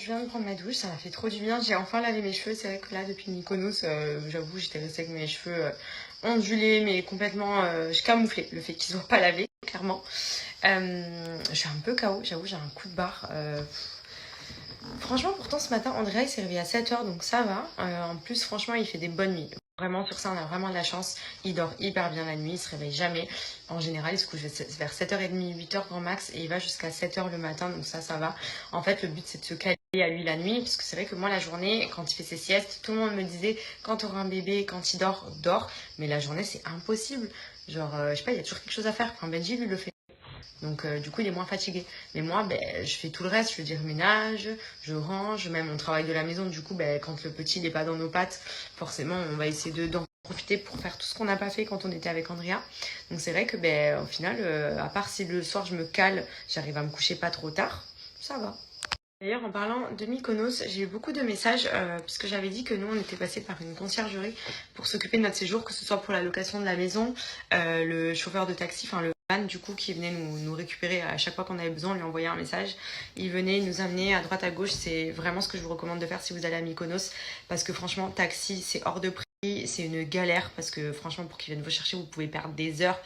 viens de prendre ma douche, ça m'a fait trop du bien. J'ai enfin lavé mes cheveux. C'est vrai que là, depuis Mykonos, j'avoue, j'étais restée avec mes cheveux ondulés, mais complètement. Je camouflais le fait qu'ils soient pas lavés, clairement. Je suis un peu KO, j'avoue, j'ai un coup de barre. Franchement, pourtant, ce matin, Andrea, il s'est réveillé à 7h, donc ça va. En plus, franchement, il fait des bonnes nuits. Vraiment, sur ça, on a vraiment de la chance. Il dort hyper bien la nuit, il se réveille jamais. En général, il se couche vers 7h30, 8h grand max, et il va jusqu'à 7h le matin, donc ça va. En fait, le but, c'est de se caler à lui la nuit, parce que c'est vrai que moi, la journée, quand il fait ses siestes, tout le monde me disait, quand t'auras un bébé, quand il dort, dors. Mais la journée, c'est impossible. Genre, je sais pas, il y a toujours quelque chose à faire. Enfin, Benji, lui, le fait. Donc du coup il est moins fatigué. Mais moi je fais tout le reste, je veux dire ménage, je range, même on travaille de la maison. Du coup quand le petit n'est pas dans nos pattes, forcément on va essayer d'en profiter pour faire tout ce qu'on n'a pas fait quand on était avec Andrea. Donc c'est vrai que au final, à part si le soir je me cale, j'arrive à me coucher pas trop tard, ça va. D'ailleurs, en parlant de Mykonos, j'ai eu beaucoup de messages puisque j'avais dit que nous, on était passé par une conciergerie pour s'occuper de notre séjour, que ce soit pour la location de la maison, le chauffeur de taxi, enfin le van du coup qui venait nous récupérer à chaque fois qu'on avait besoin, on lui envoyait un message. Il venait nous amener à droite à gauche, c'est vraiment ce que je vous recommande de faire si vous allez à Mykonos parce que franchement, taxi, c'est hors de prix, c'est une galère parce que franchement, pour qu'ils viennent vous chercher, vous pouvez perdre des heures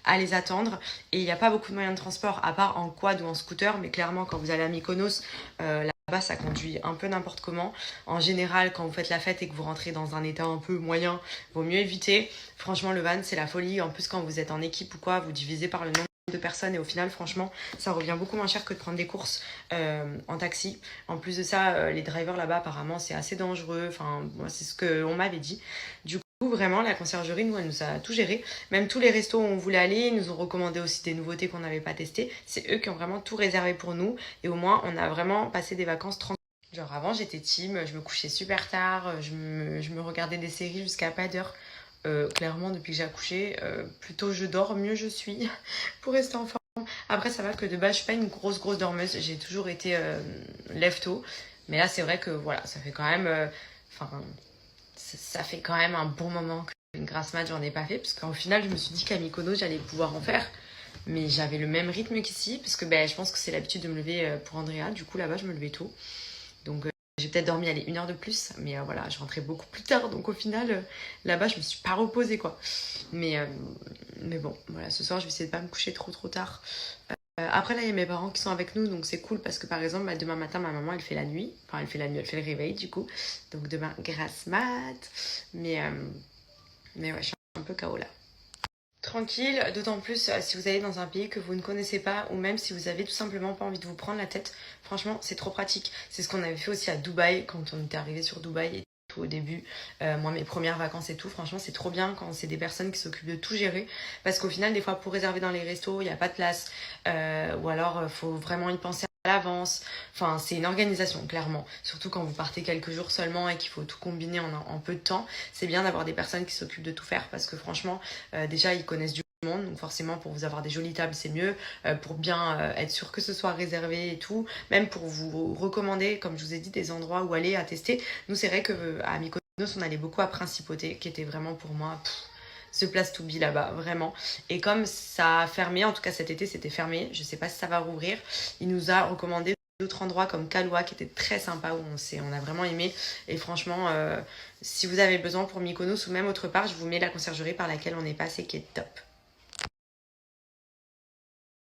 à les attendre et il n'y a pas beaucoup de moyens de transport à part en quad ou en scooter, mais clairement quand vous allez à Mykonos là-bas ça conduit un peu n'importe comment. En général quand vous faites la fête et que vous rentrez dans un état un peu moyen, vaut mieux éviter. Franchement le van c'est la folie, en plus quand vous êtes en équipe ou quoi, vous divisez par le nombre de personnes et au final franchement ça revient beaucoup moins cher que de prendre des courses en taxi. En plus de ça les drivers là-bas apparemment c'est assez dangereux, enfin moi c'est ce qu'on m'avait dit. Du coup vraiment la conciergerie nous elle nous a tout géré, même tous les restos où on voulait aller, ils nous ont recommandé aussi des nouveautés qu'on n'avait pas testées. C'est eux qui ont vraiment tout réservé pour nous et au moins on a vraiment passé des vacances tranquilles. Genre avant j'étais team, je me couchais super tard, je me regardais des séries jusqu'à pas d'heure. Clairement depuis que j'ai accouché, plus tôt je dors, mieux je suis pour rester en forme. Après ça va que de base je suis pas une grosse dormeuse, j'ai toujours été lève tôt. Mais là c'est vrai que voilà, ça fait quand même... ça fait quand même un bon moment qu'une grasse mat j'en ai pas fait, parce qu'au final je me suis dit qu'à Mykonos j'allais pouvoir en faire, mais j'avais le même rythme qu'ici, parce que je pense que c'est l'habitude de me lever pour Andrea, du coup là-bas je me levais tôt, donc j'ai peut-être dormi allez, 1 heure de plus, mais voilà, je rentrais beaucoup plus tard, donc au final là-bas je me suis pas reposée quoi. Mais bon, voilà, ce soir je vais essayer de pas me coucher trop tard. Après là il y a mes parents qui sont avec nous, donc c'est cool parce que par exemple demain matin ma maman elle fait la nuit, enfin elle fait la nuit, elle fait le réveil du coup, donc demain grasse mat, mais ouais je suis un peu KO là. Tranquille, d'autant plus si vous allez dans un pays que vous ne connaissez pas ou même si vous avez tout simplement pas envie de vous prendre la tête. Franchement, c'est trop pratique. C'est ce qu'on avait fait aussi à Dubaï quand on était arrivé sur Dubaï et tout au début. Moi, mes premières vacances et tout, franchement, c'est trop bien quand c'est des personnes qui s'occupent de tout gérer. Parce qu'au final, des fois, pour réserver dans les restos, il n'y a pas de place. Ou alors, faut vraiment y penser à l'avance. Enfin, c'est une organisation, clairement. Surtout quand vous partez quelques jours seulement et qu'il faut tout combiner en peu de temps. C'est bien d'avoir des personnes qui s'occupent de tout faire parce que franchement, déjà, ils connaissent du monde, donc forcément pour vous avoir des jolies tables c'est mieux, pour bien être sûr que ce soit réservé et tout, même pour vous recommander comme je vous ai dit des endroits où aller à tester. Nous c'est vrai que à Mykonos on allait beaucoup à Principauté qui était vraiment pour moi ce place to be là-bas vraiment, et comme ça a fermé, en tout cas cet été c'était fermé, je sais pas si ça va rouvrir, il nous a recommandé d'autres endroits comme Kahlua qui était très sympa où on a vraiment aimé. Et franchement si vous avez besoin pour Mykonos ou même autre part, je vous mets la conciergerie par laquelle on est passé qui est top.